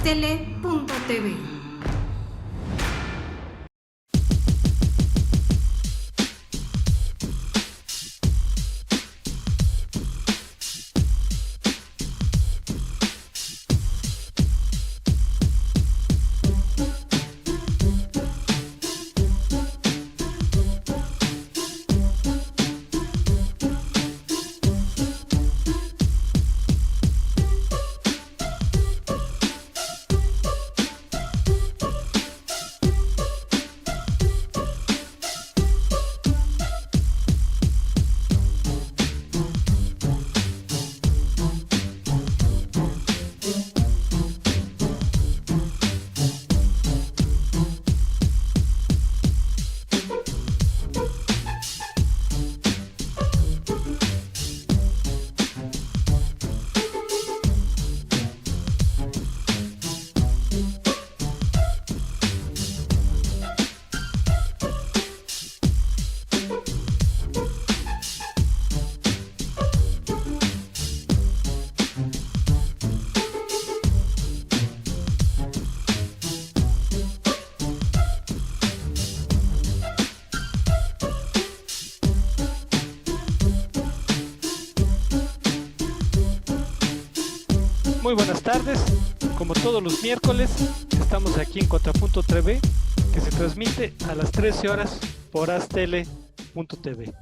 porastele.tv. Muy buenas tardes, como todos los miércoles, estamos aquí en Contrapunto TV, que se transmite a las 13 horas por astele.tv.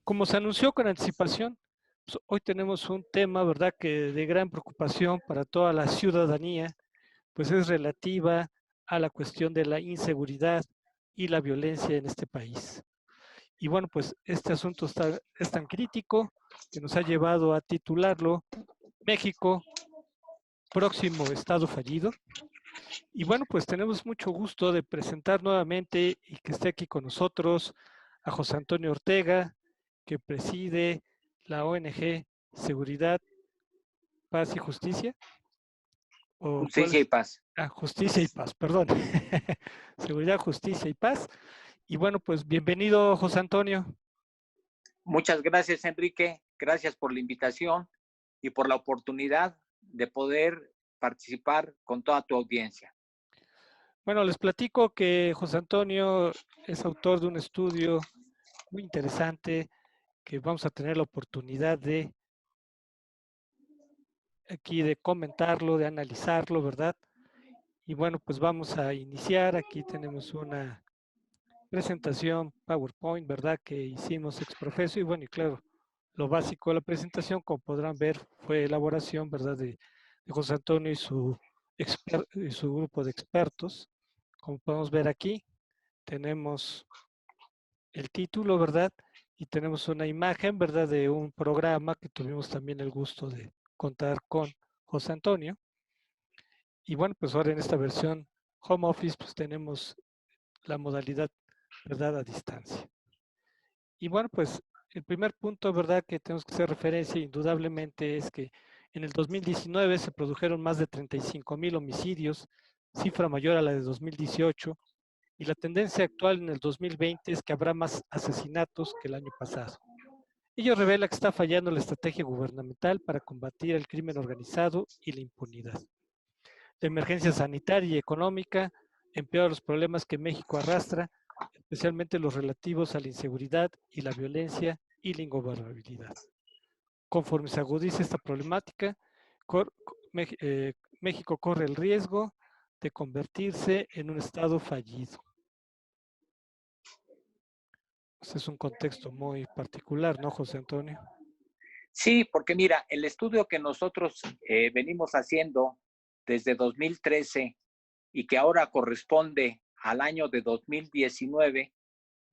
Como se anunció con anticipación, pues hoy tenemos un tema, ¿verdad?, que de gran preocupación para toda la ciudadanía, pues es relativa a la cuestión de la inseguridad y la violencia en este país. Y bueno, pues este asunto es tan crítico que nos ha llevado a titularlo México, próximo estado fallido. Y bueno, pues tenemos mucho gusto de presentar nuevamente y que esté aquí con nosotros a José Antonio Ortega, que preside la ONG Seguridad, Paz y Justicia. ¿O cuál Justicia y es? paz. Ah, Justicia y Paz, perdón. Seguridad, Justicia y Paz. Y bueno, pues bienvenido, José Antonio. Muchas gracias, Enrique. Gracias por la invitación y por la oportunidad de poder participar con toda tu audiencia. Bueno, les platico que José Antonio es autor de un estudio muy interesante que vamos a tener la oportunidad de aquí de comentarlo, de analizarlo, ¿verdad? Y bueno, pues vamos a iniciar. Aquí tenemos una presentación PowerPoint, ¿verdad? Que hicimos ex profeso y bueno, y claro, lo básico de la presentación, como podrán ver, fue elaboración, ¿verdad? De José Antonio y su grupo de expertos. Como podemos ver aquí, tenemos el título, ¿verdad? Y tenemos una imagen, ¿verdad? De un programa que tuvimos también el gusto de contar con José Antonio. Y bueno, pues ahora en esta versión home office, pues tenemos la modalidad, ¿verdad? A distancia. Y bueno, pues el primer punto, ¿verdad? Que tenemos que hacer referencia indudablemente es que en el 2019 se produjeron más de 35,000 homicidios, cifra mayor a la de 2018, y la tendencia actual en el 2020 es que habrá más asesinatos que el año pasado. Ello revela que está fallando la estrategia gubernamental para combatir el crimen organizado y la impunidad. La emergencia sanitaria y económica empeora los problemas que México arrastra, especialmente los relativos a la inseguridad y la violencia y la ingobernabilidad. Conforme se agudiza esta problemática, México corre el riesgo de convertirse en un estado fallido. Ese es un contexto muy particular, ¿no, José Antonio? Sí, porque mira, el estudio que nosotros venimos haciendo desde 2013 y que ahora corresponde al año de 2019,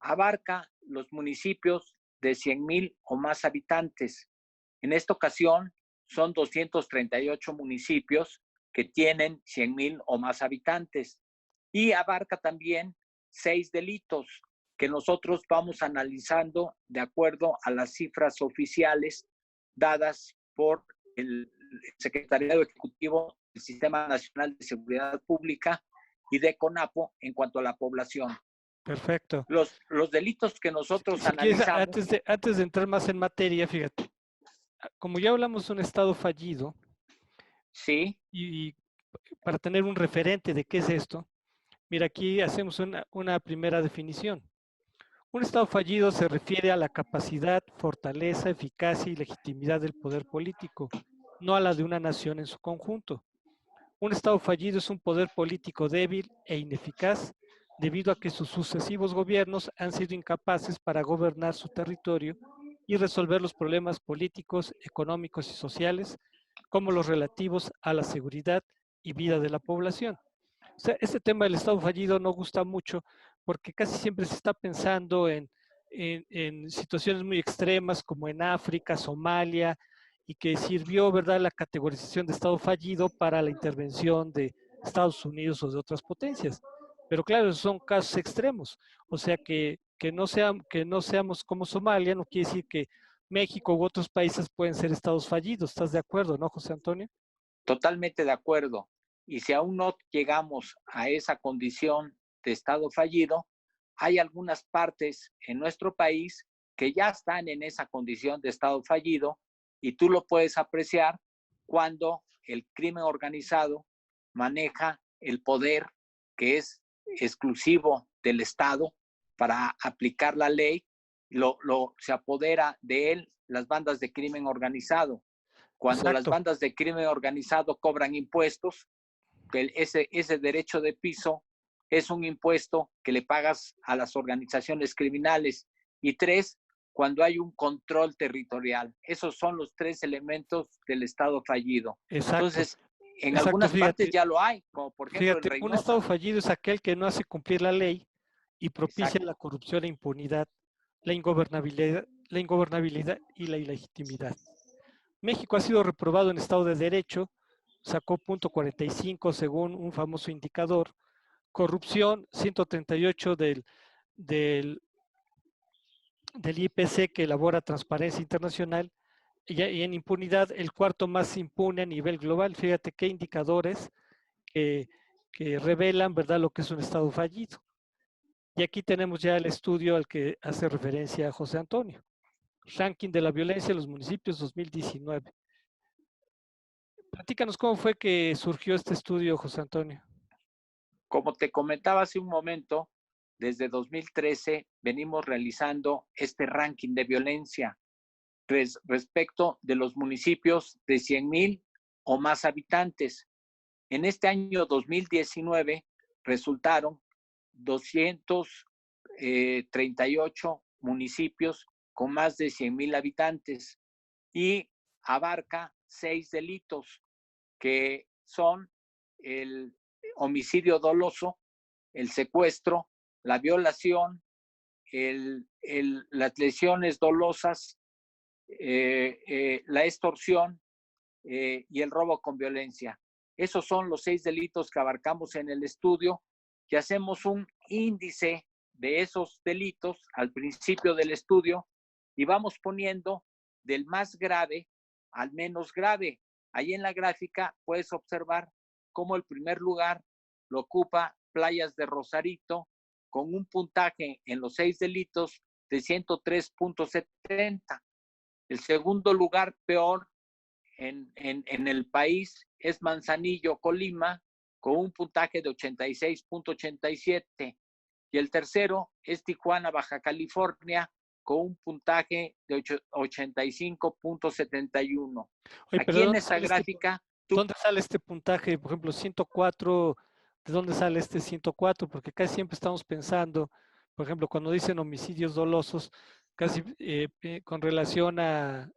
abarca los municipios de 100,000 o más habitantes. En esta ocasión son 238 municipios que tienen 100,000 o más habitantes y abarca también 6 delitos que nosotros vamos analizando de acuerdo a las cifras oficiales dadas por el Secretariado Ejecutivo del Sistema Nacional de Seguridad Pública y de CONAPO en cuanto a la población. Perfecto. Los delitos que nosotros Si quieres, analizamos... antes de entrar más en materia, fíjate, como ya hablamos de un estado fallido, Sí. y para tener un referente de qué es esto, mira, aquí hacemos una primera definición. Un Estado fallido se refiere a la capacidad, fortaleza, eficacia y legitimidad del poder político, no a la de una nación en su conjunto. Un Estado fallido es un poder político débil e ineficaz debido a que sus sucesivos gobiernos han sido incapaces para gobernar su territorio y resolver los problemas políticos, económicos y sociales, como los relativos a la seguridad y vida de la población. O sea, este tema del Estado fallido no gusta mucho porque casi siempre se está pensando en situaciones muy extremas como en África, Somalia, y que sirvió, ¿verdad?, la categorización de Estado fallido para la intervención de Estados Unidos o de otras potencias. Pero claro, son casos extremos. O sea, que no seamos como Somalia no quiere decir que México u otros países pueden ser estados fallidos. ¿Estás de acuerdo, no, José Antonio? Totalmente de acuerdo. Y si aún no llegamos a esa condición de estado fallido, hay algunas partes en nuestro país que ya están en esa condición de estado fallido y tú lo puedes apreciar cuando el crimen organizado maneja el poder que es exclusivo del Estado para aplicar la ley, se apodera de él las bandas de crimen organizado. Cuando las Exacto. bandas de crimen organizado cobran impuestos, que ese derecho de piso es un impuesto que le pagas a las organizaciones criminales. Y tres, cuando hay un control territorial. Esos son los tres elementos del Estado fallido. Exacto. Entonces, en Exacto, algunas partes fíjate. ya lo hay, como por ejemplo en Fíjate, un Estado Reynosa. fallido es aquel que no hace cumplir la ley y propicia la Exacto. corrupción e impunidad, la ingobernabilidad y la ilegitimidad. México ha sido reprobado en Estado de Derecho, sacó punto 45 según un famoso indicador, corrupción 138 del, del IPC que elabora Transparencia Internacional y en impunidad el cuarto más impune a nivel global. Fíjate qué indicadores que, que revelan, ¿verdad?, lo que es un Estado fallido. Y aquí tenemos ya el estudio al que hace referencia José Antonio. Ranking de la violencia en los municipios 2019. Platícanos cómo fue que surgió este estudio, José Antonio. Como te comentaba hace un momento, desde 2013 venimos realizando este ranking de violencia respecto de los municipios de 100,000 o más habitantes. En este año 2019 resultaron 238 municipios con más de 100,000 habitantes y abarca 6 delitos que son el homicidio doloso, el secuestro, la violación, las lesiones dolosas, la extorsión y el robo con violencia. Esos son los 6 delitos que abarcamos en el estudio, que hacemos un índice de esos delitos al principio del estudio y vamos poniendo del más grave al menos grave. Ahí en la gráfica puedes observar cómo el primer lugar lo ocupa Playas de Rosarito con un puntaje en los 6 delitos de 103.70. El segundo lugar peor en el país es Manzanillo, Colima, con un puntaje de 86.87. Y el tercero es Tijuana, Baja California, con un puntaje de 85.71. Oye, pero Aquí en esta gráfica, tú, ¿dónde sale este puntaje? Por ejemplo, 104, ¿de dónde sale este 104? Porque casi siempre estamos pensando, por ejemplo, cuando dicen homicidios dolosos, casi con relación al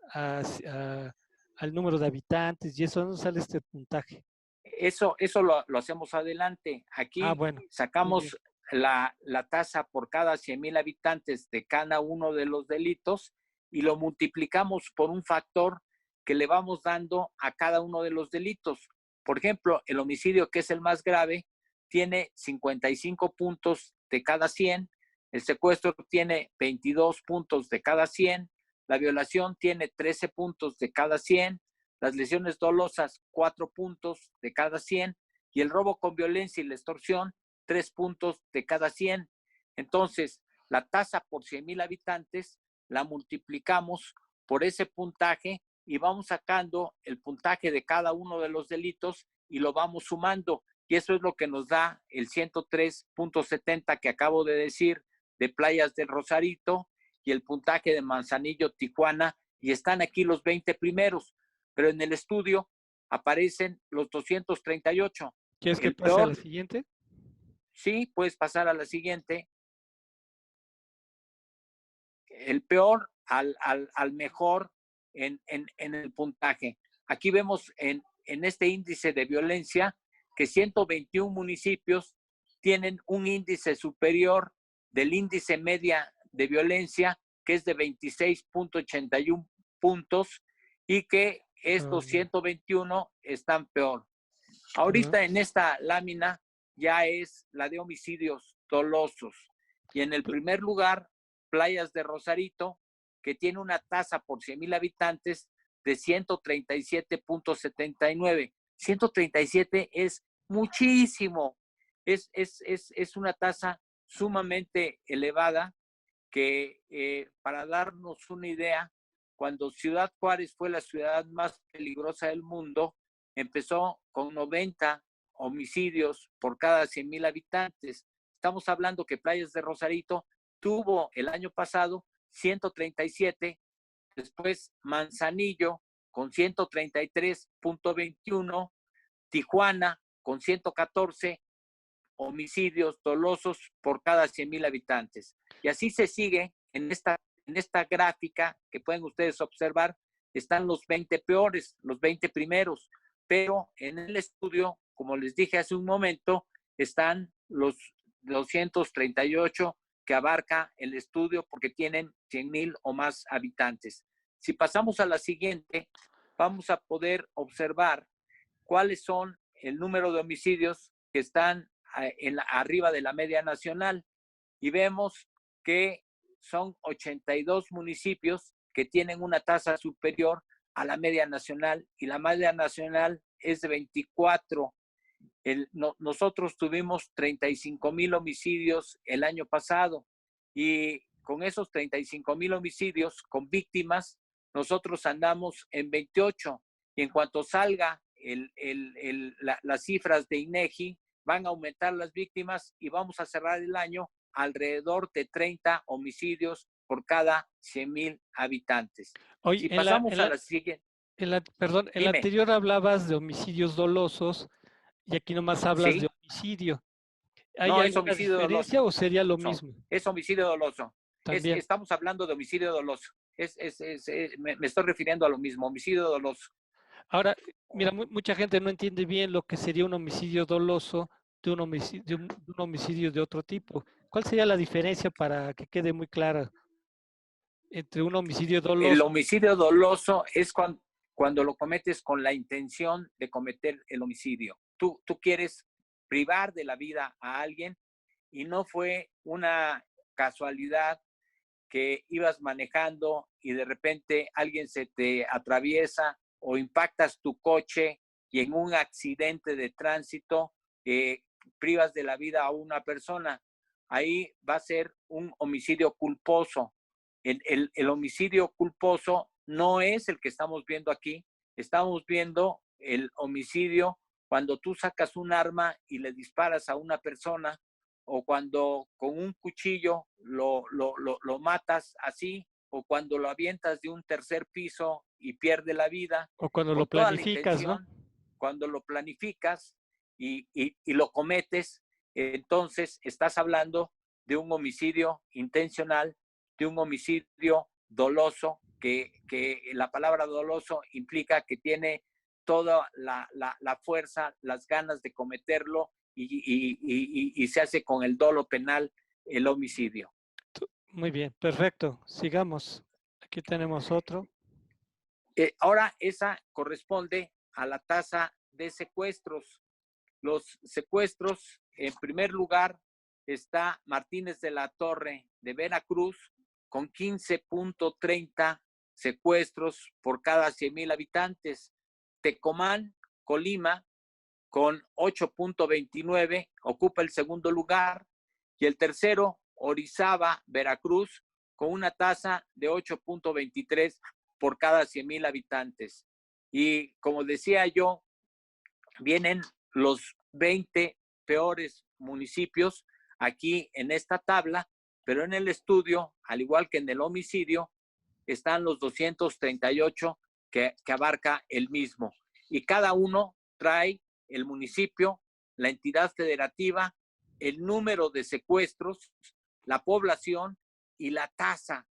número de habitantes y eso, ¿dónde sale este puntaje? eso lo hacemos adelante. Ah, Aquí bueno, muy bien. sacamos la tasa por cada 100,000 habitantes de cada uno de los delitos y lo multiplicamos por un factor que le vamos dando a cada uno de los delitos. Por ejemplo, el homicidio, que es el más grave, tiene 55 puntos de cada 100, el secuestro tiene 22 puntos de cada 100, la violación tiene 13 puntos de cada 100, las lesiones dolosas 4 puntos de cada 100 y el robo con violencia y la extorsión 3 puntos de cada 100. Entonces, la tasa por 100,000 habitantes la multiplicamos por ese puntaje y vamos sacando el puntaje de cada uno de los delitos y lo vamos sumando. Y eso es lo que nos da el 103.70 que acabo de decir de Playas del Rosarito y el puntaje de Manzanillo, Tijuana, y están aquí los 20 primeros, pero en el estudio aparecen los 238. ¿Quieres que El pase a la peor, siguiente? sí, puedes pasar a la siguiente. El peor al mejor en el puntaje. Aquí vemos en este índice de violencia que 121 municipios tienen un índice superior del índice media de violencia, que es de 26.81 puntos, y que estos 121 están peor. Ahorita en esta lámina ya es la de homicidios dolosos. Y en el primer lugar, Playas de Rosarito, que tiene una tasa por 100,000 habitantes de 137.79. 137 es muchísimo. Es una tasa sumamente elevada que, para darnos una idea, cuando Ciudad Juárez fue la ciudad más peligrosa del mundo, empezó con 90 homicidios por cada 100,000 habitantes. Estamos hablando que Playas de Rosarito tuvo el año pasado 137, después Manzanillo con 133.21, Tijuana con 114 homicidios dolosos por cada 100,000 habitantes. Y así se sigue en esta gráfica que pueden ustedes observar. Están los 20 peores, los 20 primeros, pero en el estudio, como les dije hace un momento, están los 238 que abarca el estudio porque tienen 100,000 o más habitantes. Si pasamos a la siguiente, vamos a poder observar cuáles son el número de homicidios que están arriba de la media nacional, y vemos que son 82 municipios que tienen una tasa superior a la media nacional, y la media nacional es de 24. Nosotros tuvimos 35,000 homicidios el año pasado, y con esos 35,000 homicidios con víctimas, nosotros andamos en 28, y en cuanto salga las cifras de INEGI, van a aumentar las víctimas y vamos a cerrar el año alrededor de 30 homicidios por cada 100,000 habitantes. Oye, Si pasamos a la siguiente. perdón, en la Dime. anterior hablabas de homicidios dolosos y aquí nomás hablas de ¿Sí? homicidio. ¿Hay No, es alguna homicidio doloso. diferencia o sería lo mismo? Es homicidio doloso. También. Estamos hablando de homicidio doloso. Me estoy refiriendo a lo mismo, homicidio doloso. Ahora, mira, mucha gente no entiende bien lo que sería un homicidio doloso de un homicidio de otro tipo. ¿Cuál sería la diferencia para que quede muy clara entre un homicidio El doloso? homicidio doloso es cuando lo cometes con la intención de cometer el homicidio. Tú quieres privar de la vida a alguien y no fue una casualidad que ibas manejando y de repente alguien se te atraviesa o impactas tu coche y en un accidente de tránsito privas de la vida a una persona. Ahí va a ser un homicidio culposo. El homicidio culposo no es el que estamos viendo aquí. Estamos viendo el homicidio cuando tú sacas un arma y le disparas a una persona, o cuando con un cuchillo lo matas así, o cuando lo avientas de un tercer piso y pierde la vida, O cuando lo con toda la planificas, ¿no? intención. Cuando lo planificas y lo cometes, entonces estás hablando de un homicidio intencional, de un homicidio doloso, que la palabra doloso implica que tiene toda la fuerza, las ganas de cometerlo, y se hace con el dolo penal el homicidio. Muy bien, perfecto. Sigamos. Aquí tenemos otro. Ahora esa corresponde a la tasa de secuestros. Los secuestros, en primer lugar, está Martínez de la Torre de Veracruz con 15.30 secuestros por cada 100,000 habitantes. Tecomán, Colima, con 8.29, ocupa el segundo lugar. Y el tercero, Orizaba, Veracruz, con una tasa de 8.23 por cada 100,000 habitantes. Y como decía yo, vienen los 20 peores municipios aquí en esta tabla, pero en el estudio, al igual que en el homicidio, están los 238 que abarca el mismo. Y cada uno trae el municipio, la entidad federativa, el número de secuestros, la población y la tasa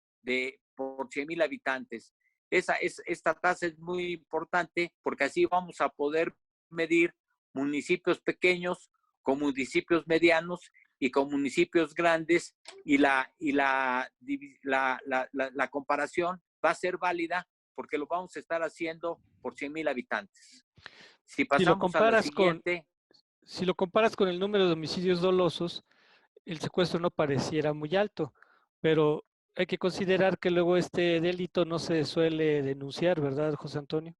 por 100,000 habitantes. Esta tasa es muy importante porque así vamos a poder medir municipios pequeños con municipios medianos y con municipios grandes, y la comparación va a ser válida porque lo vamos a estar haciendo por 100,000 habitantes. Si pasamos a la siguiente. Si lo comparas con el número de homicidios dolosos, el secuestro no pareciera muy alto, pero hay que considerar que luego este delito no se suele denunciar, ¿verdad, José Antonio?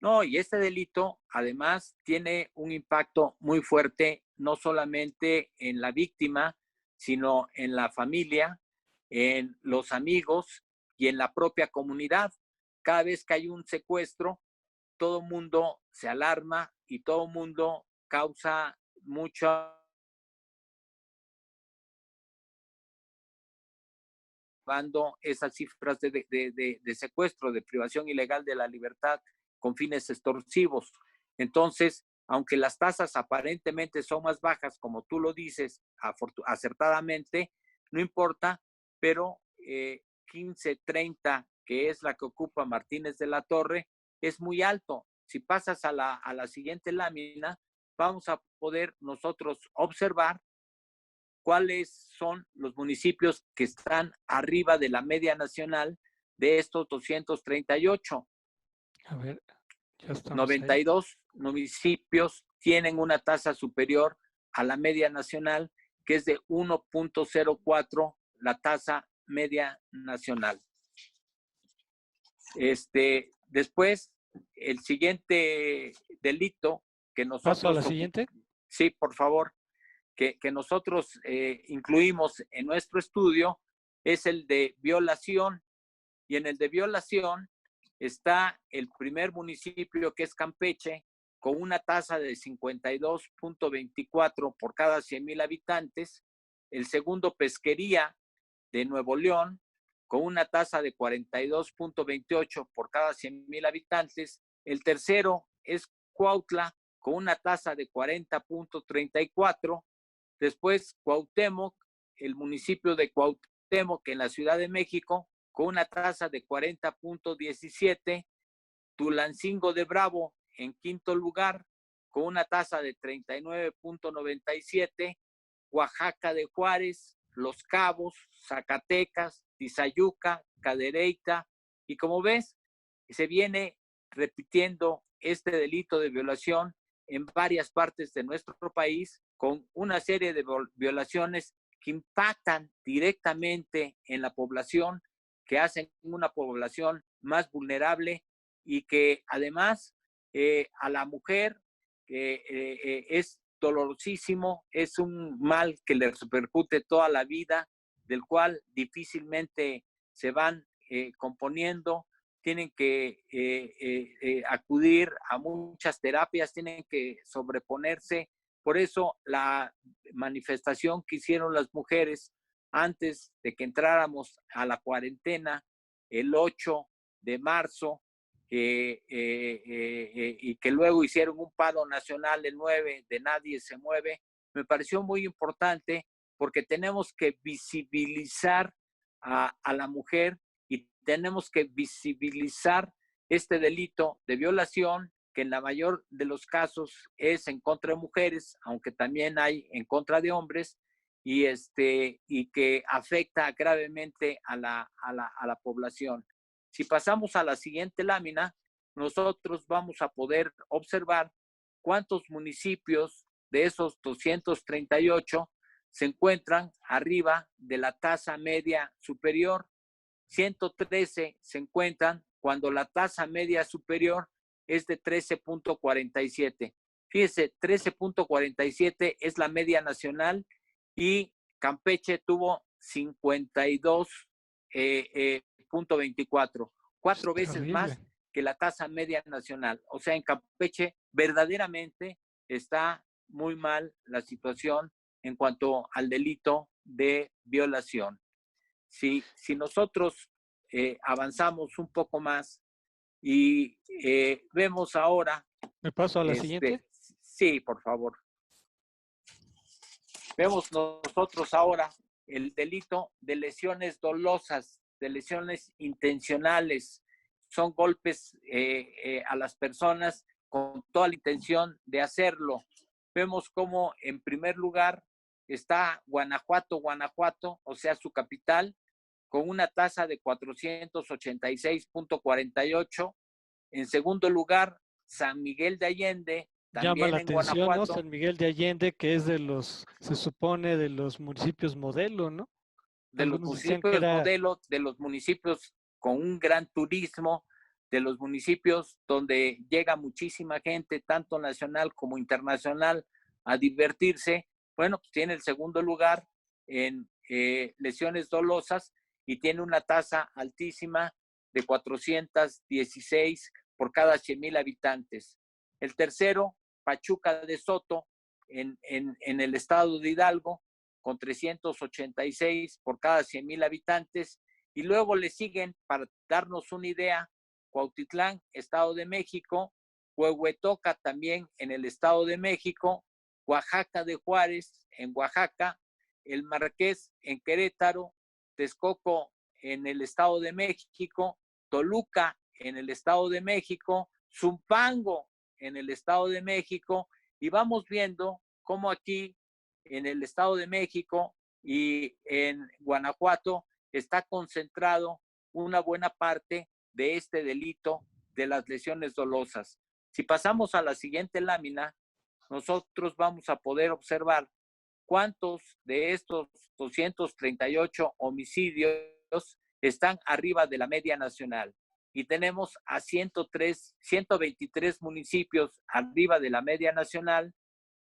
No, y este delito además tiene un impacto muy fuerte, no solamente en la víctima, sino en la familia, en los amigos y en la propia comunidad. Cada vez que hay un secuestro, todo el mundo se alarma y todo el mundo causa mucha esas cifras de secuestro, de privación ilegal de la libertad con fines extorsivos. Entonces, aunque las tasas aparentemente son más bajas, como tú lo dices, acertadamente, no importa, pero 1530, que es la que ocupa Martínez de la Torre, es muy alto. Si pasas a la siguiente lámina, vamos a poder nosotros observar cuáles son los municipios que están arriba de la media nacional de estos 238. A ver, ya estamos 92 ahí. Municipios tienen una tasa superior a la media nacional, que es de 1.04, la tasa media nacional. Después, el siguiente delito que nosotros... ¿Paso a la siguiente? Sí, por favor. Que nosotros incluimos en nuestro estudio es el de violación. Y en el de violación está el primer municipio, que es Campeche, con una tasa de 52.24 por cada 100,000 habitantes. El segundo, Pesquería, de Nuevo León, con una tasa de 42.28 por cada 100,000 habitantes. El tercero es Cuautla, con una tasa de 40.34. Después, Cuauhtémoc, el municipio de Cuauhtémoc en la Ciudad de México, con una tasa de 40.17. Tulancingo de Bravo, en quinto lugar, con una tasa de 39.97. Oaxaca de Juárez, Los Cabos, Zacatecas, Tizayuca, Cadereyta. Y como ves, se viene repitiendo este delito de violación en varias partes de nuestro país, con una serie de violaciones que impactan directamente en la población, que hacen una población más vulnerable, y que además a la mujer es dolorosísimo, es un mal que le repercute toda la vida, del cual difícilmente se van componiendo. Tienen que acudir a muchas terapias, tienen que sobreponerse. Por eso la manifestación que hicieron las mujeres antes de que entráramos a la cuarentena, el 8 de marzo, y que luego hicieron un paro nacional el 9 de Nadie se mueve, me pareció muy importante, porque tenemos que visibilizar a la mujer, y tenemos que visibilizar este delito de violación, que en la mayor de los casos es en contra de mujeres, aunque también hay en contra de hombres, y que afecta gravemente a la población. Si pasamos a la siguiente lámina, nosotros vamos a poder observar cuántos municipios de esos 238 se encuentran arriba de la tasa media superior. 113 se encuentran cuando la tasa media superior es de 13.47. Fíjese, 13.47 es la media nacional, y Campeche tuvo 52.24, 4 veces más que la tasa media nacional. O sea, en Campeche verdaderamente está muy mal la situación en cuanto al delito de violación. Si nosotros avanzamos un poco más y vemos ahora, ¿Me paso a la siguiente? sí, por favor. Vemos nosotros ahora el delito de lesiones dolosas, de lesiones intencionales. Son golpes a las personas con toda la intención de hacerlo. Vemos cómo en primer lugar está Guanajuato, o sea, su capital, con una tasa de 486.48. En segundo lugar, San Miguel de Allende, Llama también la en atención, ¿no? Guanajuato, San Miguel de Allende, que es de los, se supone, de los municipios modelo, ¿no? de los Algunos decían que municipios era, modelo, de los municipios con un gran turismo, de los municipios donde llega muchísima gente, tanto nacional como internacional, a divertirse. Bueno, pues tiene el segundo lugar en lesiones dolosas y tiene una tasa altísima de 416 por cada 100,000 habitantes. El tercero, Pachuca de Soto, en el estado de Hidalgo, con 386 por cada 100,000 habitantes. Y luego le siguen, para darnos una idea, Cuautitlán, Estado de México, Huehuetoca también en el Estado de México, Oaxaca de Juárez en Oaxaca, El Marqués en Querétaro, Texcoco en el Estado de México, Toluca en el Estado de México, Zumpango en el Estado de México, y vamos viendo cómo aquí en el Estado de México y en Guanajuato está concentrado una buena parte de este delito de las lesiones dolosas. Si pasamos a la siguiente lámina, nosotros vamos a poder observar cuántos de estos 238 homicidios están arriba de la media nacional. Y tenemos a 123 municipios arriba de la media nacional,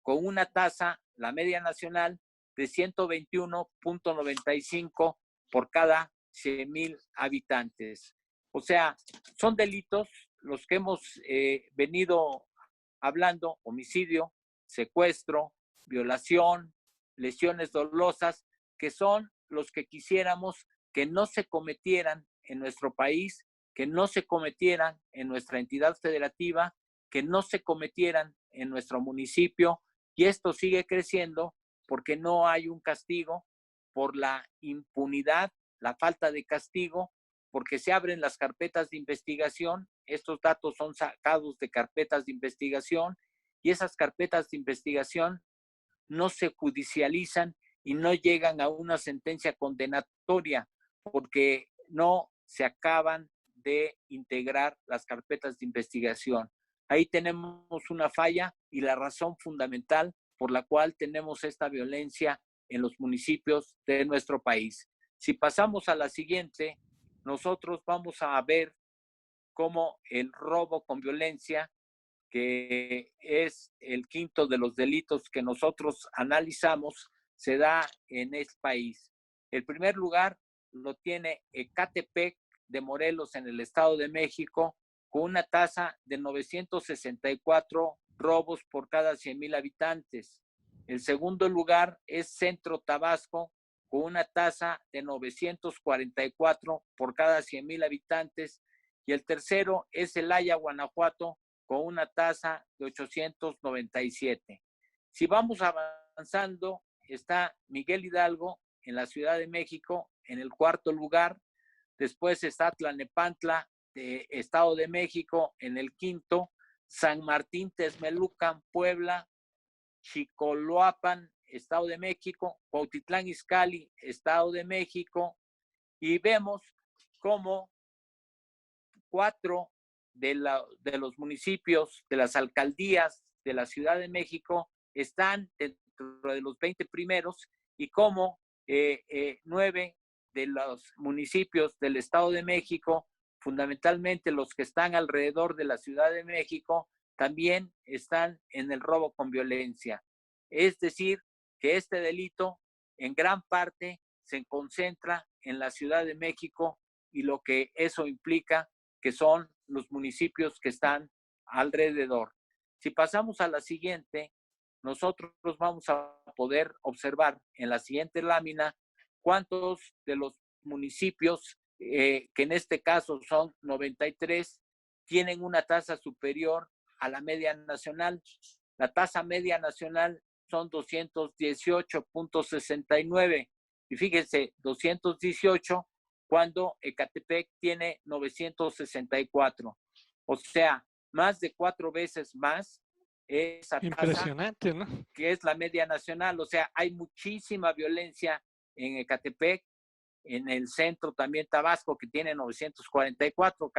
con una tasa, la media nacional, de 121.95 por cada 100,000 habitantes. O sea, son delitos los que hemos venido hablando: homicidio, secuestro, violación, lesiones dolosas, que son los que quisiéramos que no se cometieran en nuestro país, que no se cometieran en nuestra entidad federativa, que no se cometieran en nuestro municipio, y esto sigue creciendo porque no hay un castigo, por la impunidad, la falta de castigo, porque se abren las carpetas de investigación. Estos datos son sacados de carpetas de investigación y esas carpetas de investigación no se judicializan y no llegan a una sentencia condenatoria porque no se acaban de integrar las carpetas de investigación. Ahí tenemos una falla y la razón fundamental por la cual tenemos esta violencia en los municipios de nuestro país. Si pasamos a la siguiente, nosotros vamos a ver cómo el robo con violencia, que es el quinto de los delitos que nosotros analizamos, se da en este país. El primer lugar lo tiene Ecatepec de Morelos en el Estado de México, con una tasa de 964 robos por cada 100,000 habitantes. El segundo lugar es Centro Tabasco, con una tasa de 944 por cada 100,000 habitantes. Y el tercero es Celaya, Guanajuato, con una tasa de 897. Si vamos avanzando, está Miguel Hidalgo en la Ciudad de México en el cuarto lugar. Después está Tlalnepantla, de Estado de México, en el quinto. San Martín Texmelucan, Puebla. Chicoloapan, Estado de México. Cuautitlán Izcalli, Estado de México. Y vemos cómo 4 de los municipios, de las alcaldías de la Ciudad de México están dentro de los 20 primeros, y como 9 de los municipios del Estado de México, fundamentalmente los que están alrededor de la Ciudad de México, también están en el robo con violencia. Es decir, que este delito en gran parte se concentra en la Ciudad de México, y lo que eso implica que son los municipios que están alrededor. Si pasamos a la siguiente, nosotros vamos a poder observar en la siguiente lámina cuántos de los municipios, que en este caso son 93, tienen una tasa superior a la media nacional. La tasa media nacional son 218.69. Y fíjense, 218 cuando Ecatepec tiene 964. O sea, más de 4 veces más esa tasa. Impresionante, ¿no? Que es la media nacional. O sea, hay muchísima violencia en Ecatepec, en el centro también Tabasco, que tiene 944,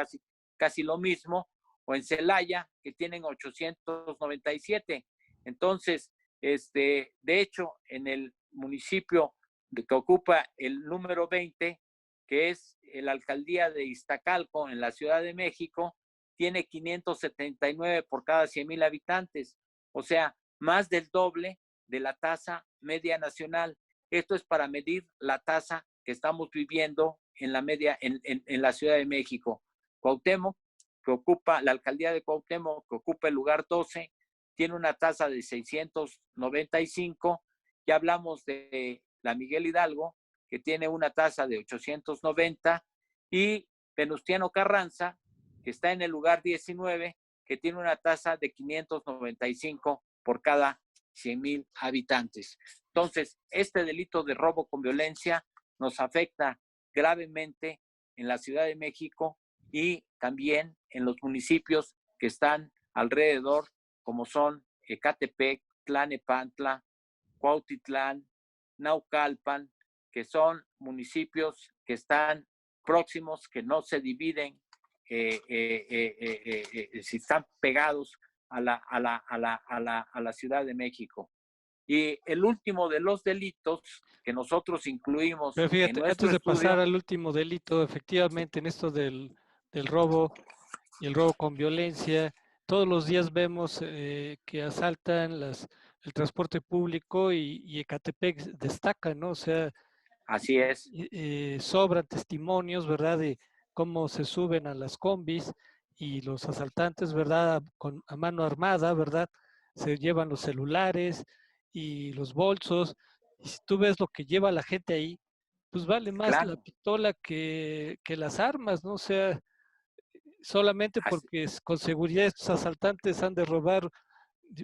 casi lo mismo, o en Celaya, que tienen 897. Entonces, de hecho, en el municipio que ocupa el número 20, que es la alcaldía de Iztacalco, en la Ciudad de México, tiene 579 por cada 100,000 habitantes. O sea, más del doble de la tasa media nacional. Esto es para medir la tasa que estamos viviendo en la media en la Ciudad de México. Cuauhtémoc, que ocupa la alcaldía de Cuauhtémoc, que ocupa el lugar 12, tiene una tasa de 695. Ya hablamos de la Miguel Hidalgo, que tiene una tasa de 890, y Venustiano Carranza, que está en el lugar 19, que tiene una tasa de 595 por cada 100,000 habitantes. Entonces, este delito de robo con violencia nos afecta gravemente en la Ciudad de México y también en los municipios que están alrededor, como son Ecatepec, Tlalnepantla, Cuautitlán, Naucalpan, que son municipios que están próximos, que no se dividen, si están pegados a la Ciudad de México. Y el último de los delitos que nosotros incluimos Pero en fíjate, nuestro antes de pasar estudio. al último delito, efectivamente, en esto del robo y el robo con violencia, todos los días vemos que asaltan el transporte público y Ecatepec destaca, ¿no? O sea, Así es. sobran testimonios, ¿verdad? De cómo se suben a las combis y los asaltantes, ¿verdad? A mano armada, ¿verdad? Se llevan los celulares y los bolsos. Y si tú ves lo que lleva la gente ahí, pues vale más la Claro. pistola que las armas, ¿no? O sea, solamente Así, porque con seguridad estos asaltantes han de robar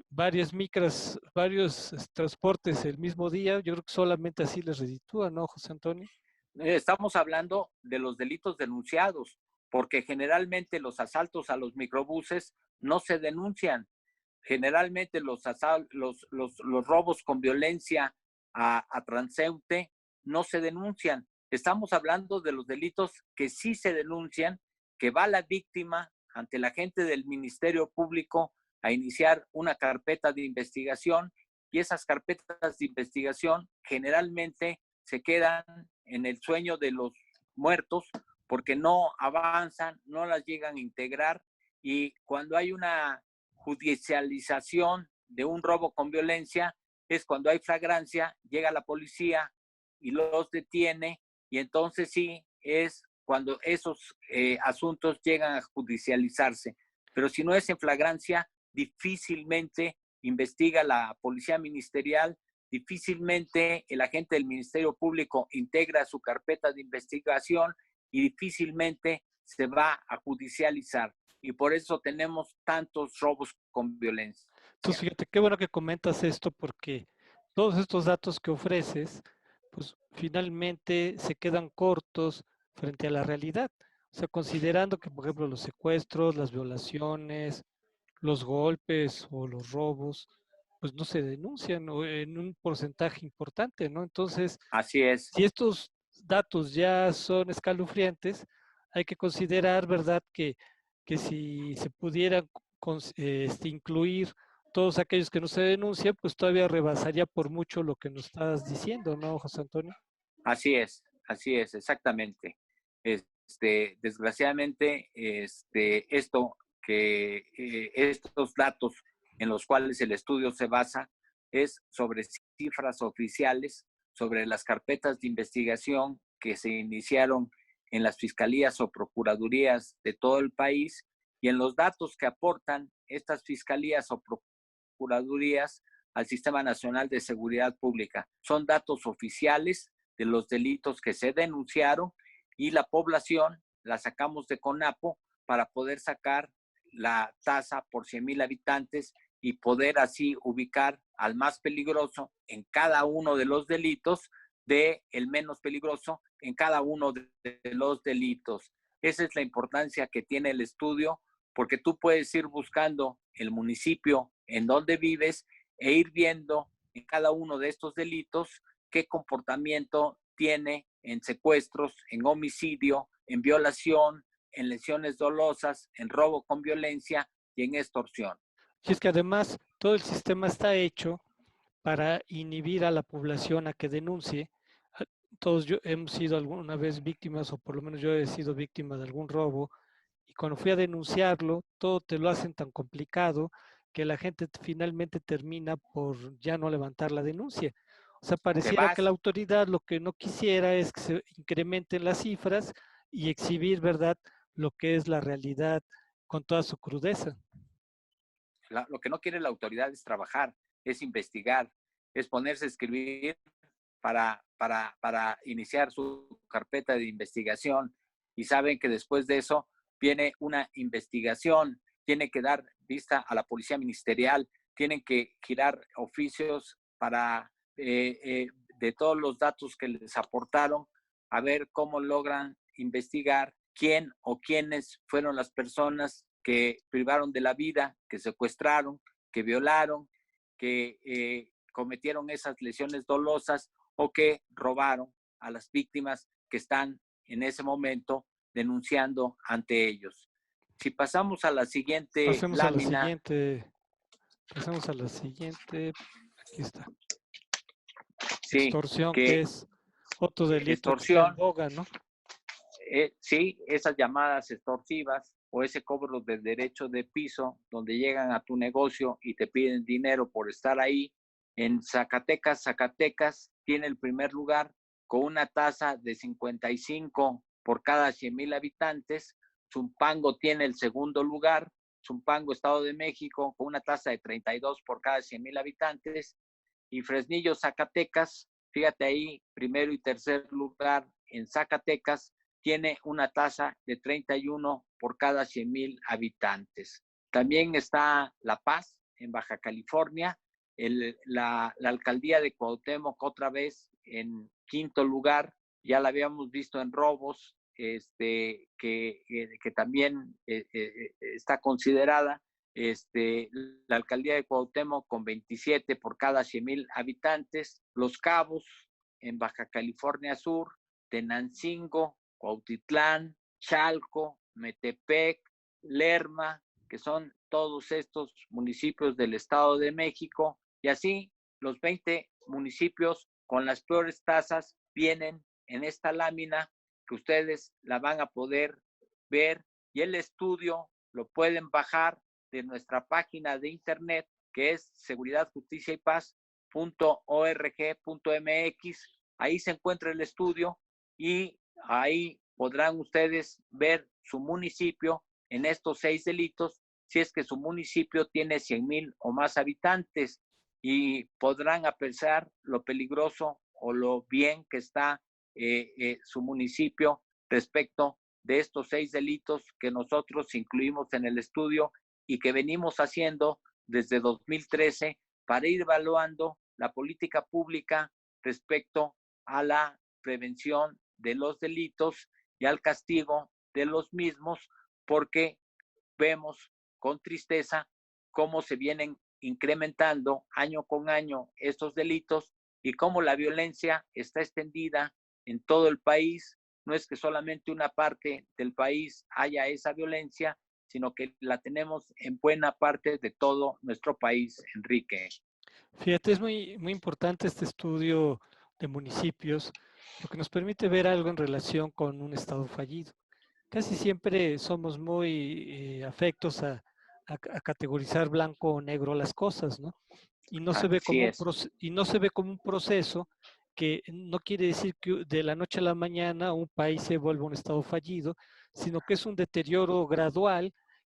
varias micras, varios transportes el mismo día, yo creo que solamente así les reditúa, ¿no, José Antonio? estamos hablando de los delitos denunciados, porque generalmente los asaltos a los microbuses no se denuncian. Generalmente los robos con violencia a transeúnte no se denuncian. Estamos hablando de los delitos que sí se denuncian, que va la víctima ante la gente del Ministerio Público a iniciar una carpeta de investigación, y esas carpetas de investigación generalmente se quedan en el sueño de los muertos porque no avanzan, no las llegan a integrar, y cuando hay una judicialización de un robo con violencia es cuando hay flagrancia, llega la policía y los detiene, y entonces sí es cuando esos asuntos llegan a judicializarse. Pero si no es en flagrancia, difícilmente investiga la policía ministerial, difícilmente el agente del Ministerio Público integra su carpeta de investigación y difícilmente se va a judicializar. Y por eso tenemos tantos robos con violencia. Entonces, fíjate, qué bueno que comentas esto porque todos estos datos que ofreces, pues finalmente se quedan cortos frente a la realidad. O sea, considerando que, por ejemplo, los secuestros, las violaciones, los golpes o los robos, pues no se denuncian o en un porcentaje importante, ¿no? Entonces, Así es. si estos datos ya son escalofriantes, hay que considerar, ¿verdad?, que si se pudieran incluir todos aquellos que no se denuncian, pues todavía rebasaría por mucho lo que nos estás diciendo, ¿no, José Antonio? Así es, exactamente. Desgraciadamente, estos datos en los cuales el estudio se basa es sobre cifras oficiales, sobre las carpetas de investigación que se iniciaron en las fiscalías o procuradurías de todo el país, y en los datos que aportan estas fiscalías o procuradurías al Sistema Nacional de Seguridad Pública. Son datos oficiales de los delitos que se denunciaron y la población la sacamos de CONAPO para poder sacar la tasa por 100,000 habitantes y poder así ubicar al más peligroso en cada uno de los delitos, de el menos peligroso en cada uno de los delitos. Esa es la importancia que tiene el estudio, porque tú puedes ir buscando el municipio en donde vives e ir viendo en cada uno de estos delitos qué comportamiento tiene en secuestros, en homicidio, en violación, en lesiones dolosas, en robo con violencia y en extorsión. Y es que además todo el sistema está hecho para inhibir a la población a que denuncie. Todos hemos sido alguna vez víctimas, o por lo menos yo he sido víctima de algún robo, y cuando fui a denunciarlo, todo te lo hacen tan complicado que la gente finalmente termina por ya no levantar la denuncia. O sea, Te pareciera que la vas. autoridad lo que no quisiera es que se incrementen las cifras y exhibir, ¿verdad?, lo que es la realidad con toda su crudeza. Lo que no quiere la autoridad es trabajar, es investigar, es ponerse a escribir para iniciar su carpeta de investigación, y saben que después de eso viene una investigación, tiene que dar vista a la policía ministerial, tienen que girar oficios para de todos los datos que les aportaron, a ver cómo logran investigar quién o quiénes fueron las personas que privaron de la vida, que secuestraron, que violaron, que cometieron esas lesiones dolosas o que robaron a las víctimas que están en ese momento denunciando ante ellos. Si pasamos a la siguiente Pasemos a la lámina. siguiente, pasemos a la siguiente, aquí está. Sí, Extorsión, que que es otro delito que está en extorsión, boga, ¿no? sí, esas llamadas extorsivas o ese cobro de derecho de piso donde llegan a tu negocio y te piden dinero por estar ahí. En Zacatecas tiene el primer lugar con una tasa de 55 por cada 100,000 habitantes. Zumpango tiene el segundo lugar, Zumpango, Estado de México, con una tasa de 32 por cada 100,000 habitantes. Y Fresnillo, Zacatecas, fíjate ahí, primero y tercer lugar en Zacatecas, tiene una tasa de 31 por cada 100,000 habitantes. También está La Paz, en Baja California, la alcaldía de Cuauhtémoc otra vez en quinto lugar, ya la habíamos visto en robos, que también está considerada. La alcaldía de Cuauhtémoc con 27 por cada 100,000 habitantes, Los Cabos en Baja California Sur, Tenancingo, Cuautitlán, Chalco, Metepec, Lerma, que son todos estos municipios del Estado de México, y así los 20 municipios con las peores tasas vienen en esta lámina que ustedes la van a poder ver, y el estudio lo pueden bajar de nuestra página de internet, que es seguridadjusticiaypaz.org.mx. Ahí se encuentra el estudio y ahí podrán ustedes ver su municipio en estos 6 delitos, si es que su municipio tiene 100,000 o más habitantes, y podrán apreciar lo peligroso o lo bien que está su municipio respecto de estos 6 delitos que nosotros incluimos en el estudio y que venimos haciendo desde 2013 para ir evaluando la política pública respecto a la prevención de los delitos y al castigo de los mismos, porque vemos con tristeza cómo se vienen incrementando año con año estos delitos y cómo la violencia está extendida en todo el país. No es que solamente una parte del país haya esa violencia, sino que la tenemos en buena parte de todo nuestro país, Enrique. Fíjate, es muy importante este estudio de municipios porque nos permite ver algo en relación con un estado fallido. Casi siempre somos muy afectos a categorizar blanco o negro las cosas, ¿no? Y no se ve Así como es. y no se ve como un proceso, que no quiere decir que de la noche a la mañana un país se vuelva un estado fallido, sino que es un deterioro gradual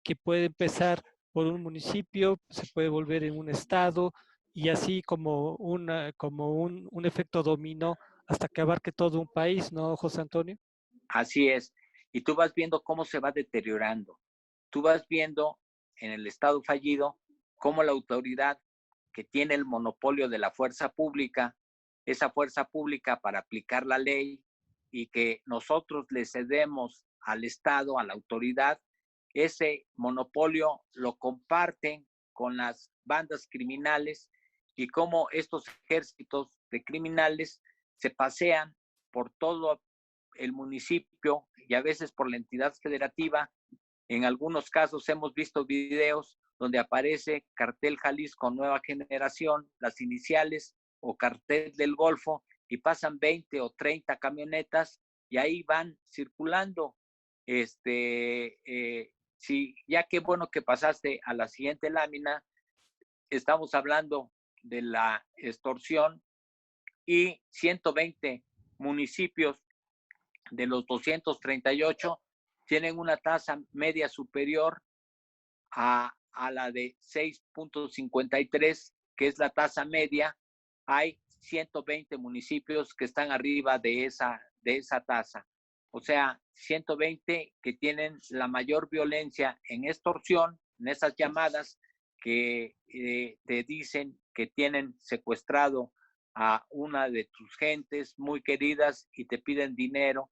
que puede empezar por un municipio, se puede volver en un estado y así como un efecto dominó hasta que abarque todo un país, ¿no, José Antonio? Así es. Y tú vas viendo cómo se va deteriorando. Tú vas viendo en el estado fallido cómo la autoridad que tiene el monopolio de la fuerza pública, esa fuerza pública para aplicar la ley y que nosotros le cedemos al Estado, a la autoridad, ese monopolio lo comparten con las bandas criminales y cómo estos ejércitos de criminales se pasean por todo el municipio y a veces por la entidad federativa. En algunos casos hemos visto videos donde aparece Cartel Jalisco Nueva Generación, las iniciales, o Cartel del Golfo, y pasan 20 o 30 camionetas y ahí van circulando. Sí, ya qué bueno que pasaste a la siguiente lámina. Estamos hablando de la extorsión y 120 municipios de los 238 tienen una tasa media superior a la de 6.53, que es la tasa media. Hay 120 municipios que están arriba de esa tasa. O sea, 120 que tienen la mayor violencia en extorsión, en esas llamadas que te dicen que tienen secuestrado a una de tus gentes muy queridas y te piden dinero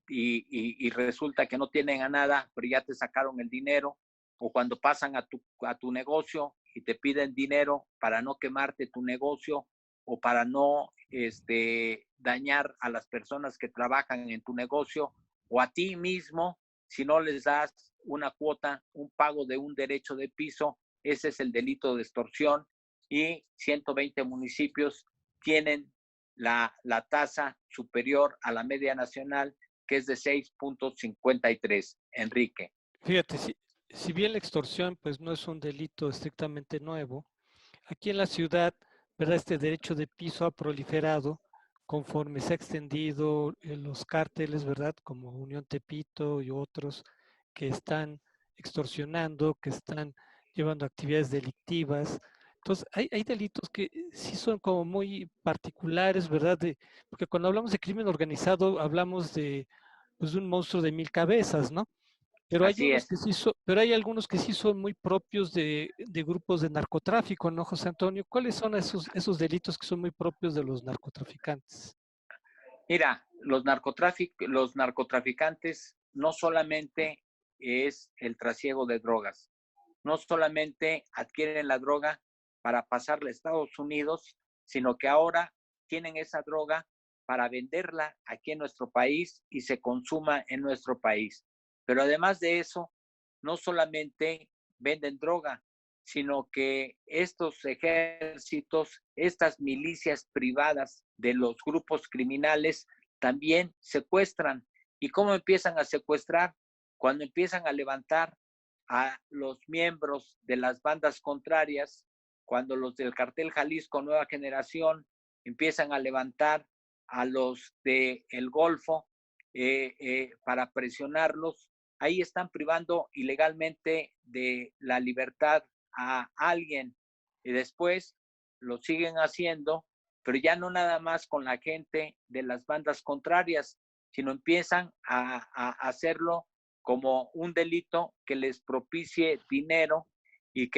y resulta que no tienen a nada, pero ya te sacaron el dinero, o cuando pasan a tu negocio y te piden dinero para no quemarte tu negocio o para no dañar a las personas que trabajan en tu negocio o a ti mismo, si no les das una cuota, un pago de un derecho de piso, ese es el delito de extorsión y 120 municipios tienen la tasa superior a la media nacional, que es de 6.53, Enrique. Fíjate, si bien la extorsión pues no es un delito estrictamente nuevo, aquí en la ciudad, ¿verdad? Este derecho de piso ha proliferado conforme se ha extendido los cárteles, ¿verdad? Como Unión Tepito y otros que están extorsionando, que están llevando actividades delictivas. Entonces, hay delitos que sí son como muy particulares, ¿verdad? Porque cuando hablamos de crimen organizado, hablamos de, pues, un monstruo de mil cabezas, ¿no? Pero hay Así unos es. que sí son, pero hay algunos que sí son muy propios de grupos de narcotráfico, ¿no, José Antonio? ¿Cuáles son esos delitos que son muy propios de los narcotraficantes? Mira, los narcotraficantes no solamente es el trasiego de drogas, no solamente adquieren la droga para pasarla a Estados Unidos, sino que ahora tienen esa droga para venderla aquí en nuestro país y se consuma en nuestro país. Pero además de eso, no solamente venden droga, sino que estos ejércitos, estas milicias privadas de los grupos criminales también secuestran. ¿Y cómo empiezan a secuestrar? Cuando empiezan a levantar a los miembros de las bandas contrarias, cuando los del cartel Jalisco Nueva Generación empiezan a levantar a los del Golfo para presionarlos, ahí están privando ilegalmente de la libertad a alguien y después lo siguen haciendo, pero ya no nada más con la gente de las bandas contrarias, sino empiezan a hacerlo como un delito que les propicie dinero y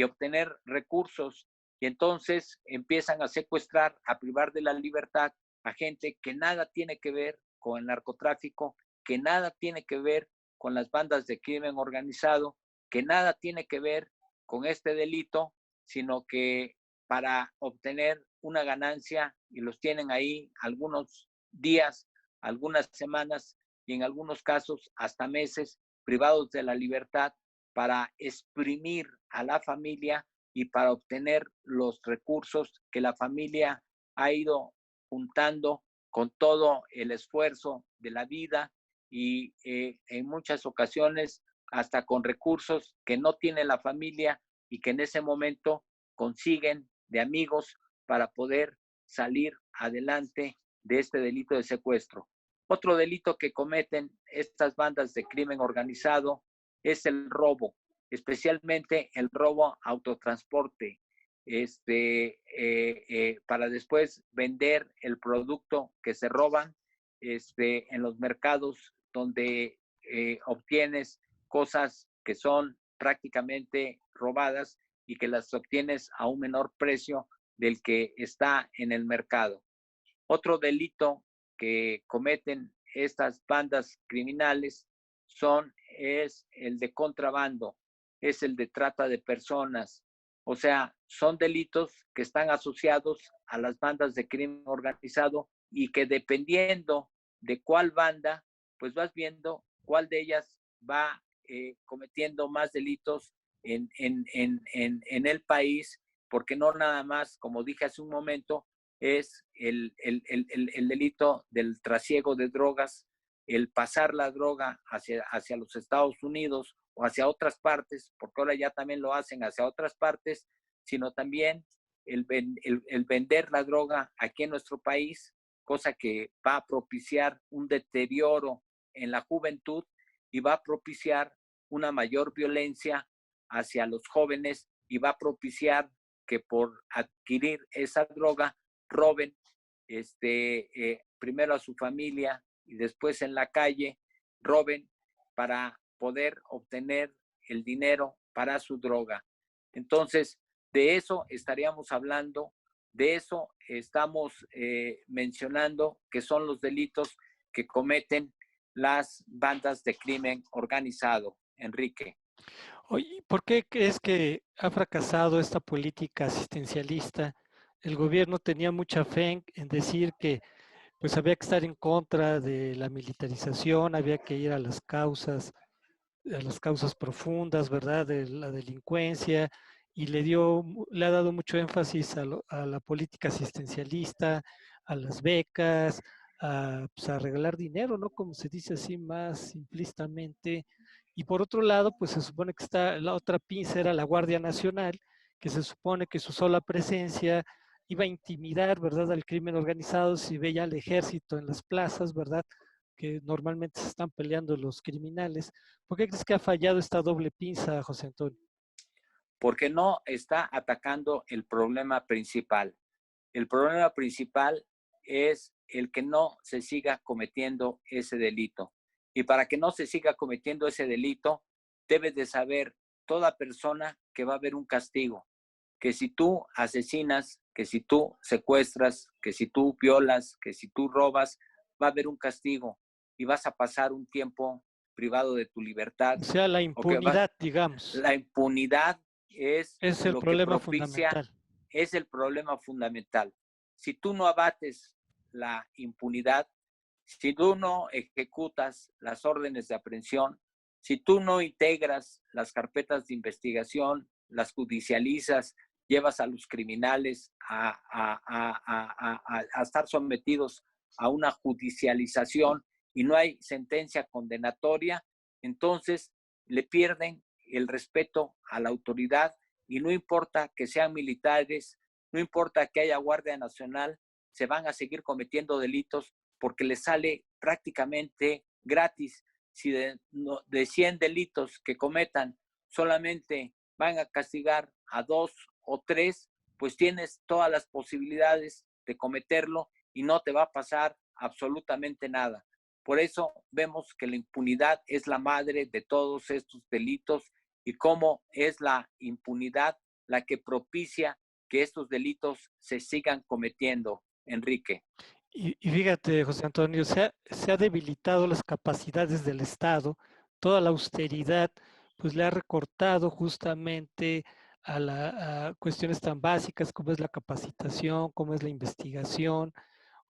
obtener recursos. Y entonces empiezan a secuestrar, a privar de la libertad a gente que nada tiene que ver con el narcotráfico, que nada tiene que ver con las bandas de crimen organizado, que nada tiene que ver con este delito, sino que para obtener una ganancia y los tienen ahí algunos días, algunas semanas y en algunos casos hasta meses privados de la libertad para exprimir a la familia y para obtener los recursos que la familia ha ido juntando con todo el esfuerzo de la vida y en muchas ocasiones hasta con recursos que no tiene la familia y que en ese momento consiguen de amigos para poder salir adelante de este delito de secuestro. Otro delito que cometen estas bandas de crimen organizado es el robo. especialmente el robo autotransporte, para después vender el producto que se roban en los mercados donde obtienes cosas que son prácticamente robadas y que las obtienes a un menor precio del que está en el mercado. Otro delito que cometen estas bandas criminales es el de contrabando, es el de trata de personas. O sea, son delitos que están asociados a las bandas de crimen organizado y que dependiendo de cuál banda, pues vas viendo cuál de ellas va cometiendo más delitos en el país, porque no nada más, como dije hace un momento, es el delito del trasiego de drogas, el pasar la droga hacia los Estados Unidos o hacia otras partes, porque ahora ya también lo hacen hacia otras partes, sino también el vender la droga aquí en nuestro país, cosa que va a propiciar un deterioro en la juventud y va a propiciar una mayor violencia hacia los jóvenes y va a propiciar que por adquirir esa droga roben primero a su familia y después en la calle roben para poder obtener el dinero para su droga. Entonces, de eso estaríamos hablando, de eso estamos mencionando que son los delitos que cometen las bandas de crimen organizado, Enrique. Oye, ¿por qué crees que ha fracasado esta política asistencialista? El gobierno tenía mucha fe en decir que pues había que estar en contra de la militarización, había que ir a las causas profundas, ¿verdad? De la delincuencia, y le ha dado mucho énfasis a la política asistencialista, a las becas, pues, a regalar dinero, ¿no? Como se dice así más simplistamente. Y por otro lado, pues se supone que está la otra pinza, era la Guardia Nacional, que se supone que su sola presencia iba a intimidar, ¿verdad?, al crimen organizado si veía al ejército en las plazas, ¿verdad?, que normalmente se están peleando los criminales. ¿Por qué crees que ha fallado esta doble pinza, José Antonio? Porque no está atacando el problema principal. El problema principal es el que no se siga cometiendo ese delito. Y para que no se siga cometiendo ese delito, debes de saber toda persona que va a haber un castigo, que si tú asesinas, que si tú secuestras, que si tú violas, que si tú robas, va a haber un castigo y vas a pasar un tiempo privado de tu libertad. O sea, la O que impunidad, digamos, la impunidad es es el lo que problema propicia, fundamental. es el problema fundamental. Si tú no abates la impunidad, si tú no ejecutas las órdenes de aprehensión, si tú no integras las carpetas de investigación, las judicializas, llevas a los criminales a estar sometidos a una judicialización y no hay sentencia condenatoria, entonces le pierden el respeto a la autoridad y no importa que sean militares, no importa que haya Guardia Nacional, se van a seguir cometiendo delitos porque les sale prácticamente gratis. Si de 100 delitos que cometan solamente van a castigar a 2 o 3, pues tienes todas las posibilidades de cometerlo y no te va a pasar absolutamente nada. Por eso vemos que la impunidad es la madre de todos estos delitos y cómo es la impunidad la que propicia que estos delitos se sigan cometiendo, Enrique. Y fíjate, José Antonio, se ha debilitado las capacidades del Estado, toda la austeridad, pues le ha recortado justamente a cuestiones tan básicas como es la capacitación, como es la investigación.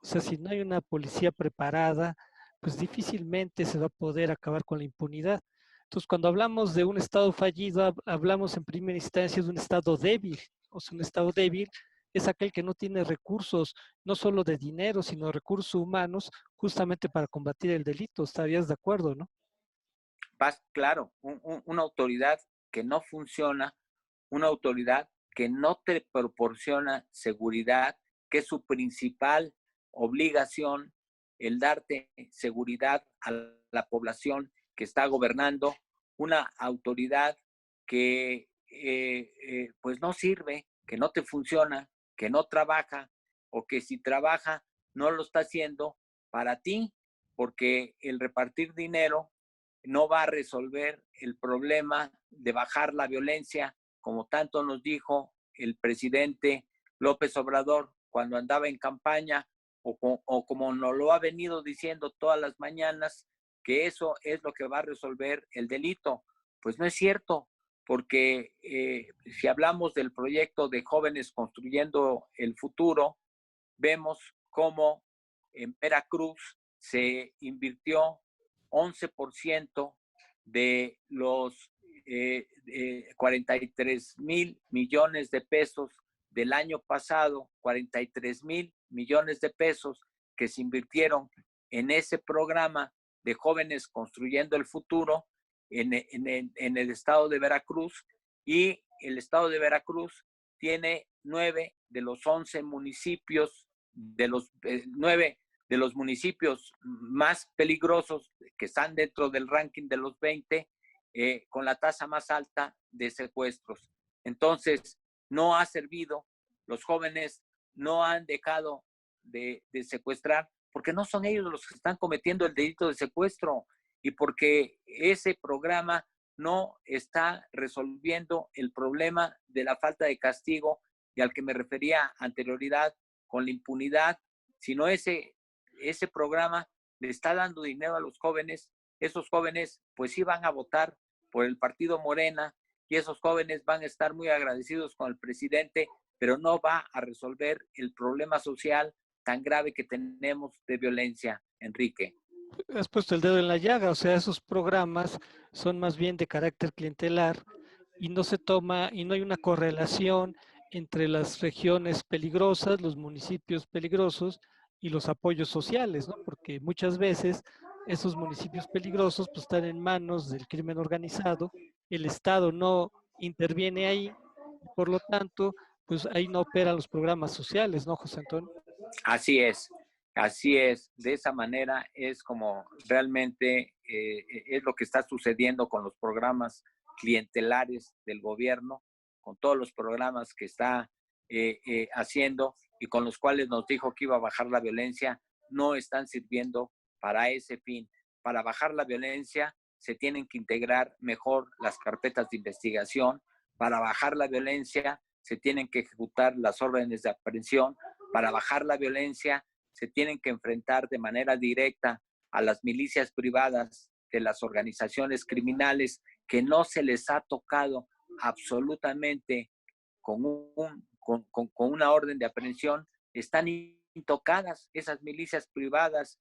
O sea, si no hay una policía preparada, pues difícilmente se va a poder acabar con la impunidad. Entonces, cuando hablamos de un Estado fallido, hablamos en primera instancia de un Estado débil. O sea, un Estado débil es aquel que no tiene recursos, no solo de dinero, sino recursos humanos, justamente para combatir el delito. ¿Estarías de acuerdo, no? Claro, una autoridad que no funciona, una autoridad que no te proporciona seguridad, que es su principal obligación el darte seguridad a la población que está gobernando, una autoridad que pues no sirve, que no te funciona, que no trabaja, o que si trabaja no lo está haciendo para ti, porque el repartir dinero no va a resolver el problema de bajar la violencia, como tanto nos dijo el presidente López Obrador cuando andaba en campaña, o como nos lo ha venido diciendo todas las mañanas, que eso es lo que va a resolver el delito. Pues no es cierto, porque si hablamos del proyecto de Jóvenes Construyendo el Futuro, vemos cómo en Veracruz se invirtió 11% de los 43,000 millones de pesos del año pasado, 43,000 millones de pesos que se invirtieron en ese programa de Jóvenes Construyendo el Futuro en el estado de Veracruz, y el estado de Veracruz tiene 9 de los 11 municipios, de los 9 de los municipios más peligrosos que están dentro del ranking de los 20, con la tasa más alta de secuestros. Entonces, no ha servido, los jóvenes no han dejado de secuestrar, porque no son ellos los que están cometiendo el delito de secuestro, y porque ese programa no está resolviendo el problema de la falta de castigo, y al que me refería anterioridad con la impunidad, sino ese programa le está dando dinero a los jóvenes. Esos jóvenes pues sí van a votar por el partido Morena, y esos jóvenes van a estar muy agradecidos con el presidente, pero no va a resolver el problema social tan grave que tenemos de violencia, Enrique. Has puesto el dedo en la llaga, o sea, esos programas son más bien de carácter clientelar y no se toma y no hay una correlación entre las regiones peligrosas, los municipios peligrosos y los apoyos sociales, ¿no? Porque muchas veces esos municipios peligrosos pues están en manos del crimen organizado, el Estado no interviene ahí y por lo tanto pues ahí no operan los programas sociales, ¿no, José Antonio? Así es, así es. De esa manera es como realmente es lo que está sucediendo con los programas clientelares del gobierno, con todos los programas que está haciendo y con los cuales nos dijo que iba a bajar la violencia, no están sirviendo para ese fin. Para bajar la violencia se tienen que integrar mejor las carpetas de investigación. Para bajar la violencia se tienen que ejecutar las órdenes de aprehensión. Para bajar la violencia se tienen que enfrentar de manera directa a las milicias privadas de las organizaciones criminales que no se les ha tocado absolutamente con una orden de aprehensión. Están intocadas esas milicias privadas.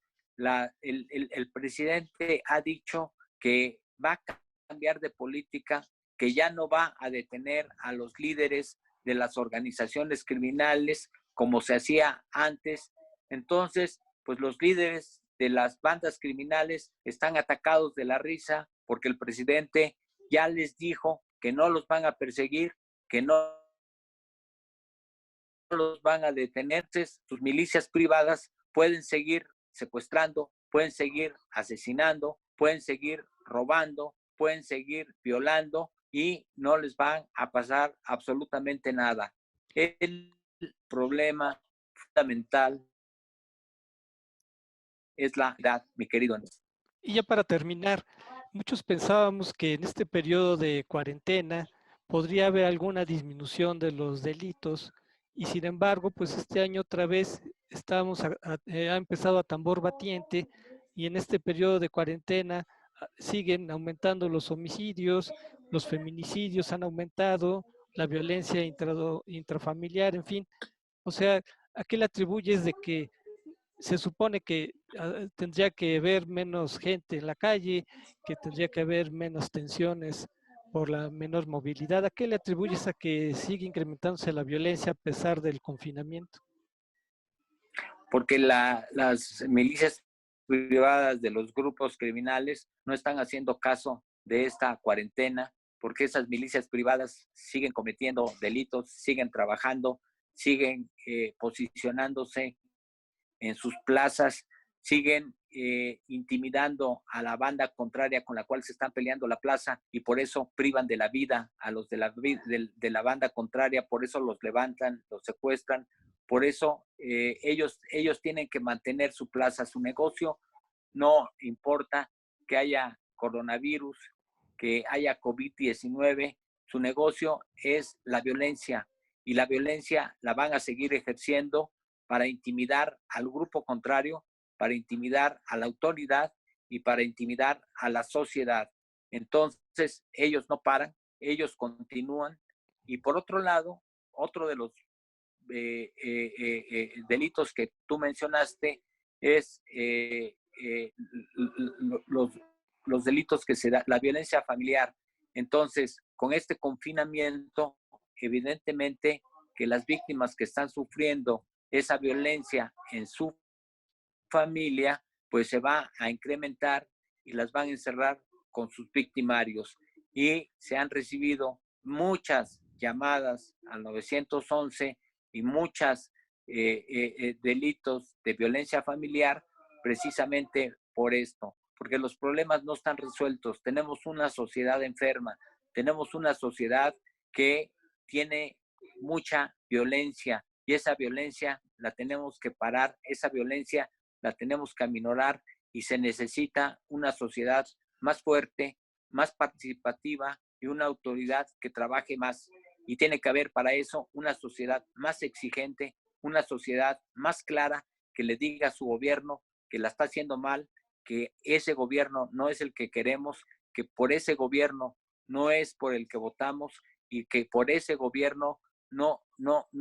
El presidente ha dicho que va a cambiar de política, que ya no va a detener a los líderes de las organizaciones criminales como se hacía antes. Entonces, pues los líderes de las bandas criminales están atacados de la risa porque el presidente ya les dijo que no los van a perseguir, que no los van a detener. Sus milicias privadas pueden seguir secuestrando, pueden seguir asesinando, pueden seguir robando, pueden seguir violando y no les van a pasar absolutamente nada. El problema fundamental es la edad, mi querido. Y ya para terminar, muchos pensábamos que en este periodo de cuarentena podría haber alguna disminución de los delitos y sin embargo, pues este año otra vez ha empezado a tambor batiente y en este periodo de cuarentena siguen aumentando los homicidios, los feminicidios han aumentado, la violencia intrafamiliar, en fin. O sea, ¿a qué le atribuyes de que se supone que tendría que haber menos gente en la calle, que tendría que haber menos tensiones por la menor movilidad? ¿A qué le atribuyes a que sigue incrementándose la violencia a pesar del confinamiento? Porque las milicias privadas de los grupos criminales no están haciendo caso de esta cuarentena, porque esas milicias privadas siguen cometiendo delitos, siguen trabajando, siguen posicionándose en sus plazas, siguen intimidando a la banda contraria con la cual se están peleando la plaza y por eso privan de la vida a los de la banda contraria, por eso los levantan, los secuestran, por eso ellos tienen que mantener su plaza, su negocio, no importa que haya coronavirus, que haya COVID-19, su negocio es la violencia y la violencia la van a seguir ejerciendo para intimidar al grupo contrario, para intimidar a la autoridad y para intimidar a la sociedad. Entonces, ellos no paran, ellos continúan. Y por otro lado, otro de los delitos que tú mencionaste es los delitos que se da, la violencia familiar. Entonces, con este confinamiento, evidentemente que las víctimas que están sufriendo esa violencia en su familia, pues se va a incrementar y las van a encerrar con sus victimarios. Y se han recibido muchas llamadas al 911 y muchos delitos de violencia familiar precisamente por esto, porque los problemas no están resueltos. Tenemos una sociedad enferma, tenemos una sociedad que tiene mucha violencia y esa violencia la tenemos que parar, esa violencia la tenemos que aminorar y se necesita una sociedad más fuerte, más participativa y una autoridad que trabaje más. Y tiene que haber para eso una sociedad más exigente, una sociedad más clara que le diga a su gobierno que la está haciendo mal, que ese gobierno no es el que queremos, que por ese gobierno no es por el que votamos y que por ese gobierno no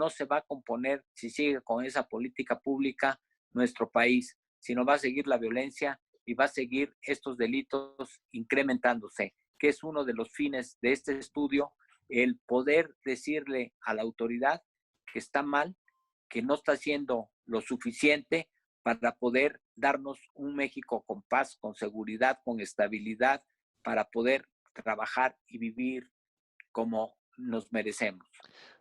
se va a componer si sigue con esa política pública nuestro país, sino va a seguir la violencia y va a seguir estos delitos incrementándose, que es uno de los fines de este estudio, el poder decirle a la autoridad que está mal, que no está haciendo lo suficiente para poder darnos un México con paz, con seguridad, con estabilidad, para poder trabajar y vivir como nos merecemos.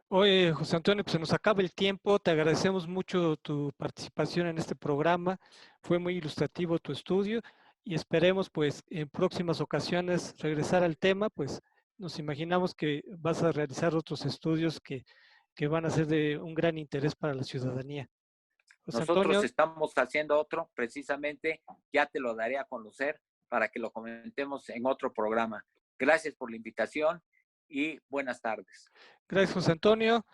Oye, José Antonio, pues se nos acaba el tiempo. Te agradecemos mucho tu participación en este programa. Fue muy ilustrativo tu estudio y esperemos pues en próximas ocasiones regresar al tema, pues nos imaginamos que vas a realizar otros estudios que van a ser de un gran interés para la ciudadanía. José Nosotros Antonio, estamos haciendo otro, precisamente, ya te lo daré a conocer para que lo comentemos en otro programa. Gracias por la invitación y buenas tardes. gracias José Antonio.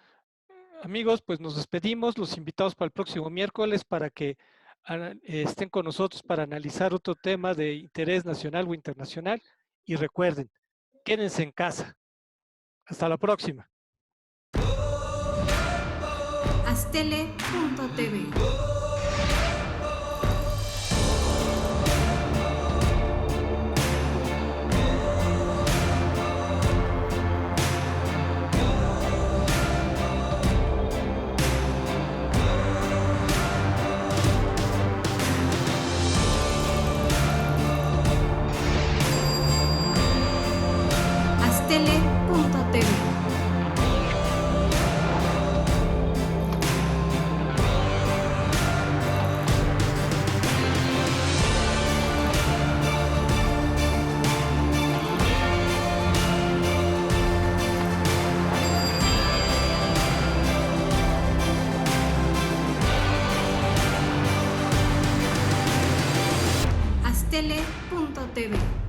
Amigos, pues nos despedimos, los invitamos para el próximo miércoles para que estén con nosotros para analizar otro tema de interés nacional o internacional. Y recuerden, quédense en casa. Hasta la próxima. Astele.tv Astele.tv Astele.tv